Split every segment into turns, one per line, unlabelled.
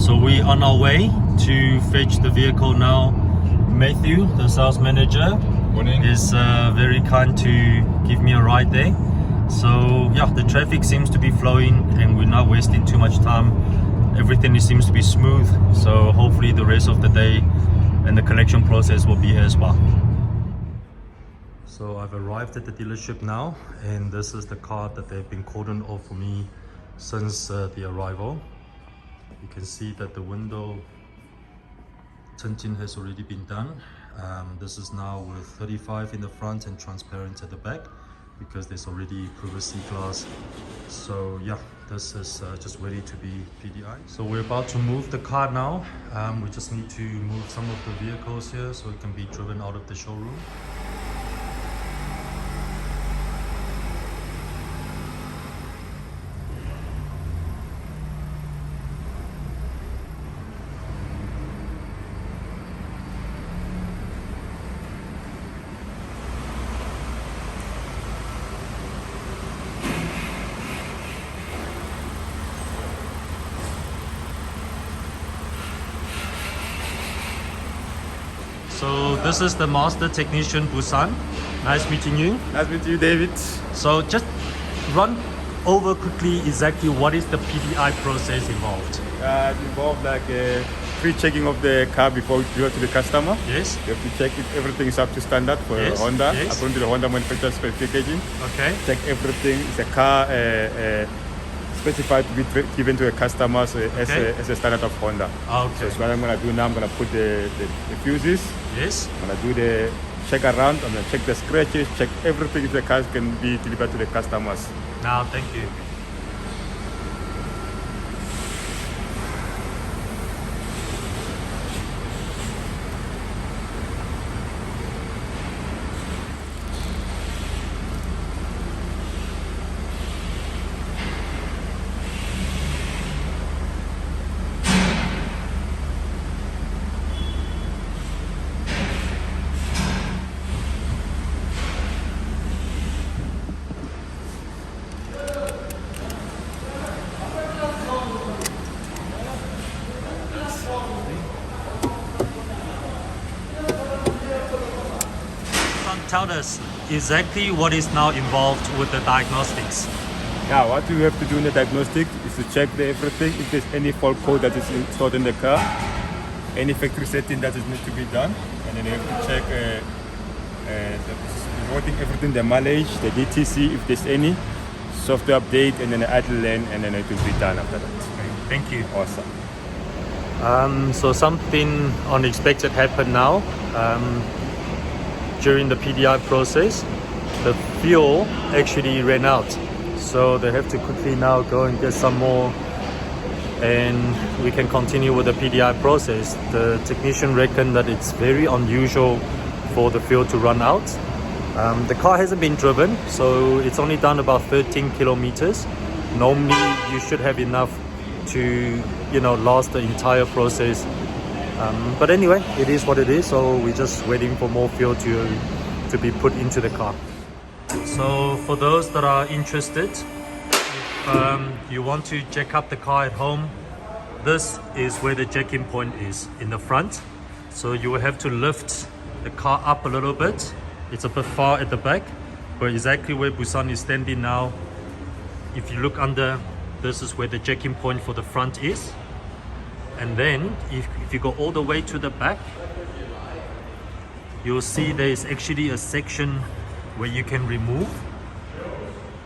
So we're on our way to fetch the vehicle now. Matthew, the sales manager,
Morning.
is very kind to give me a ride there. So yeah, the traffic seems to be flowing and we're not wasting too much time. Everything seems to be smooth, so hopefully the rest of the day and the collection process will be as well. So I've arrived at the dealership now, and this is the car that they've been cordoned off for me since the arrival. You can see that the window tinting has already been done. This is now with 35 in the front and transparent at the back, because there's already privacy glass. So yeah, this is just ready to be PDI. So we're about to move the car now. We just need to move some of the vehicles here so it can be driven out of the showroom. So this is the master technician, Busan. Nice meeting you.
Nice meeting you, David.
So just run over quickly exactly what is the PDI process involved.
It involves like a pre-checking of the car before we deliver to the customer.
Yes.
You have to check if everything is up to standard for
Yes,
Honda,
yes.
according to the Honda manufacturer specification.
Okay.
Check everything. Is the car specified to be given to a customer as a standard of Honda.
Okay.
So what I'm going to do now, I'm going to put the fuses.
Yes.
I'm going to do the check around. I'm going to check the scratches, check everything if the car can be delivered to the customers.
Now, thank you. Tell us exactly what is now involved with the diagnostics.
Yeah, what you have to do in the diagnostic is to check everything. If there's any fault code that is installed in the car, any factory setting that needs to be done, and then you have to check voting everything, the mileage, the DTC, if there's any software update, and then the idle lane, and then it will be done after that.
Okay, thank you.
Awesome.
So something unexpected happened now. During the PDI process, the fuel actually ran out. So they have to quickly now go and get some more, and we can continue with the PDI process. The technician reckoned that it's very unusual for the fuel to run out. The car hasn't been driven, so it's only done about 13 kilometers. Normally you should have enough to, last the entire process. But anyway, it is what it is, so we're just waiting for more fuel to be put into the car. So for those that are interested, if you want to jack up the car at home, this is where the jacking point is, in the front. So you will have to lift the car up a little bit. It's a bit far at the back, but exactly where Busan is standing now, if you look under, this is where the jacking point for the front is. And then if you go all the way to the back, you'll see there is actually a section where you can remove,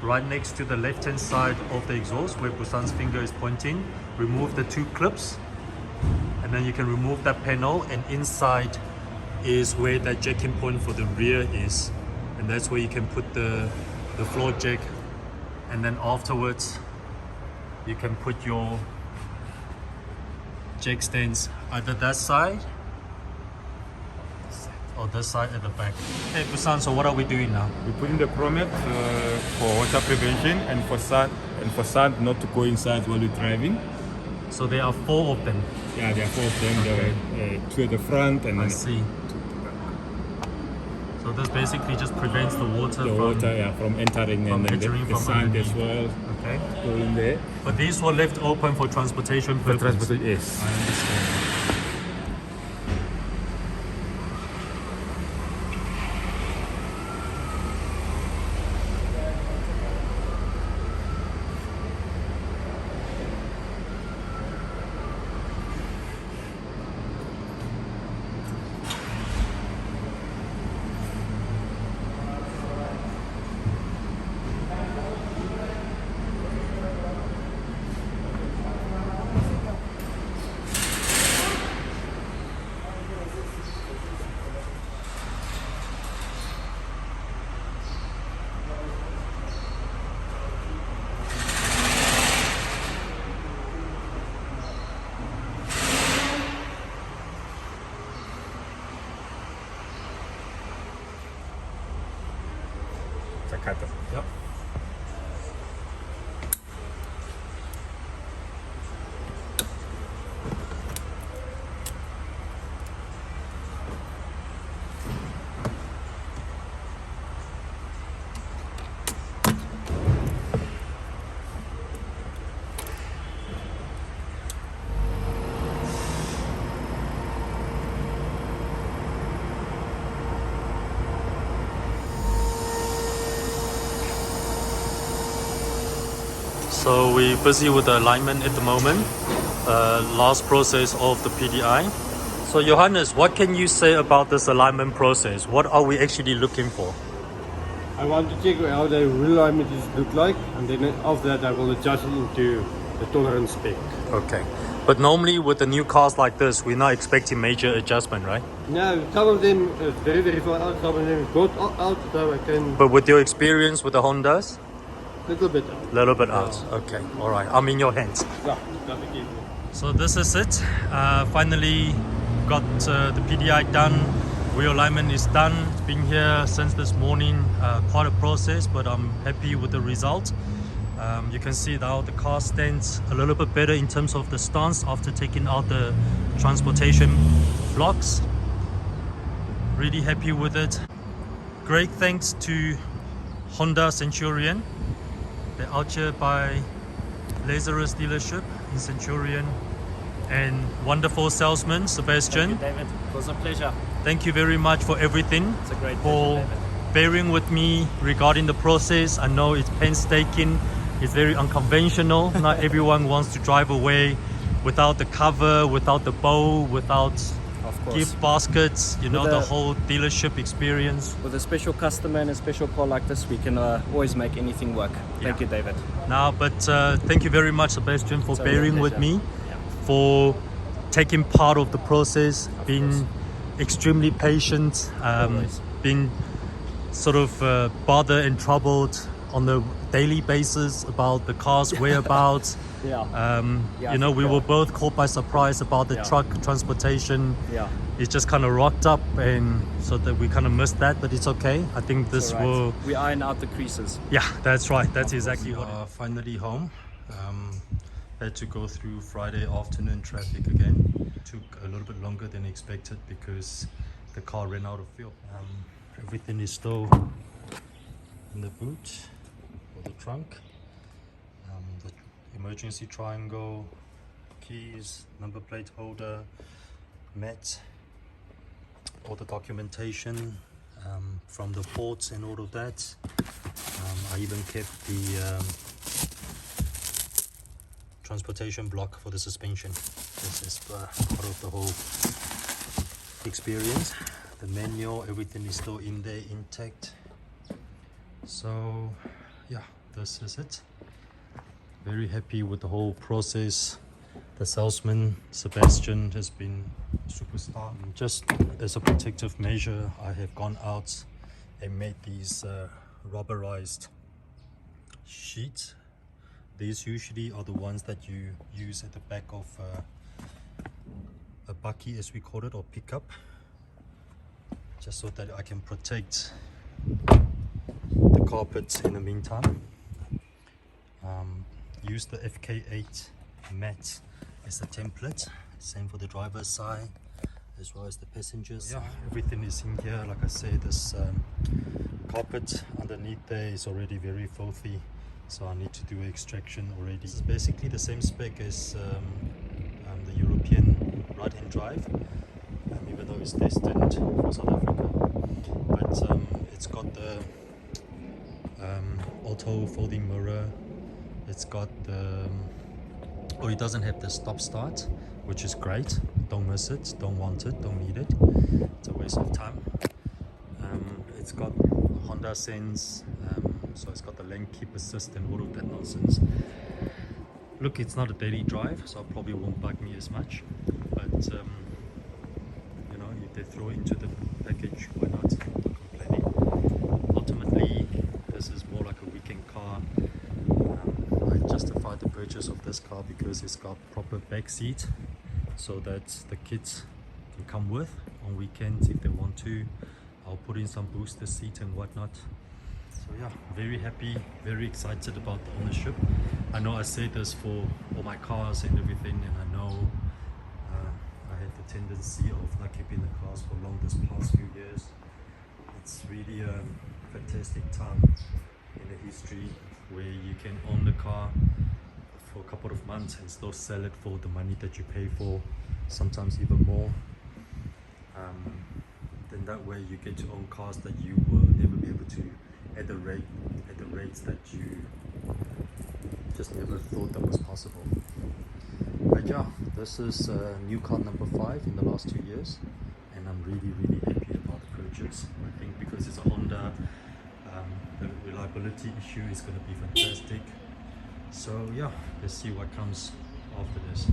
right next to the left hand side of the exhaust where Busan's finger is pointing. Remove the two clips, and then you can remove that panel, and inside is where that jacking point for the rear is, and that's where you can put the floor jack, and then afterwards you can put your jack stands either that side or this side at the back. Hey Busan, so what are we doing now?
We put in the chromet for water prevention and for sand not to go inside while you're driving.
So there are 4 of them.
Yeah, there are 4 of them. Okay. There are 2 at the front and
I
then
see. So So this basically just prevents the water
from entering,
from
and then
entering
the
from
sand as
underneath.
well
Okay.
go in there.
But these were left open for transportation purposes.
Yes.
I understand.
It's a cutter.
Yep. So we're busy with the alignment at the moment. Last process of the PDI. So Johannes, what can you say about this alignment process? What are we actually looking for?
I want to check how the wheel alignment look like, and then after that I will adjust it into the tolerance spec.
Okay. But normally with the new cars like this, we're not expecting major adjustment, right?
Now, some of them is very far out, some of them got out, so I can
But with your experience with the Hondas,
little bit out.
little bit out. Okay. All right. I'm in your hands.
Yeah, gotta be careful.
So this is it. Finally got the PDI done. Wheel alignment is done. It's been here since this morning. Quite a process, but I'm happy with the result. You can see now the car stands a little bit better in terms of the stance after taking out the transportation blocks. Really happy with it. Great thanks to Honda Centurion. They're out here by Lazarus dealership in Centurion, and wonderful salesman Sebastian.
Thank you, David. It was a pleasure.
Thank you very much for everything.
It's a great
for
pleasure, David.
bearing with me regarding the process. I know it's painstaking, it's very unconventional. Not everyone wants to drive away without the cover, without the bow, without
Of course.
gift baskets, you know,
With
the
a-
whole dealership experience.
With a special customer and a special call like this, we can always make anything work. Thank
Yeah.
you, David.
Now, but thank you very much, Sebastian, for
It's a real
bearing with
pleasure.
me, for taking part of the process, being extremely patient,
Always.
being sort of bothered and troubled on the daily basis about the car's whereabouts.
Yeah. Yeah,
You know, we
yeah.
were both caught by surprise about the
Yeah.
truck transportation.
Yeah.
It just kind of rocked up, and so that we kind of missed that, but it's okay. I think this
All right.
will.
We iron out the creases.
Yeah, that's right. That's exactly what. Finally home. Had to go through Friday afternoon traffic again. Took a little bit longer than expected because the car ran out of fuel. Everything is still in the boot or the trunk. The emergency triangle, keys, number plate holder, mat, all the documentation from the ports and all of that. I even kept the transportation block for the suspension. This is part of the whole experience. The manual, everything is still in there intact. So yeah, this is it. Very happy with the whole process. The salesman Sebastian has been a superstar. Just as a protective measure, I have gone out and made these rubberized sheets. These usually are the ones that you use at the back of a bakkie, as we call it, or pickup, just so that I can protect the carpets in the meantime. Use the FK8 mat as a template. Same for the driver's side as well as the passengers. Yeah, everything is in here. Like I say, this carpet underneath there is already very filthy, so I need to do extraction already. This is basically the same spec as the European right-hand drive, even though it's destined for South Africa. But it's got the auto folding mirror. It's got the it doesn't have the stop start, which is great. Don't miss it, don't want it, don't need it. It's a waste of time. It's got Honda Sense, so it's got the lane keep assist and all of that nonsense. Look, it's not a daily drive, so it probably won't bug me as much, but you know, if they throw it into the package, why not? I'm not complaining. Ultimately, this is more like a weekend car. I justified the purchase of this car because it's got proper back seat, so that the kids can come with on weekends if they want to. I'll put in some booster seat and whatnot. So yeah, very happy, very excited about the ownership. I know I say this for all my cars and everything, and I know I had the tendency of not keeping the cars for long this past few years. It's really a fantastic time in the history where you can own the car for a couple of months and still sell it for the money that you pay for, sometimes even more. Then that way you get to own cars that you will never be able to at the rates that you just never thought that was possible. But yeah, this is new car number 5 in the last 2 years, and I'm really happy about the purchase. I think because it's a Honda, the reliability issue is going to be fantastic. So yeah, let's see what comes after this.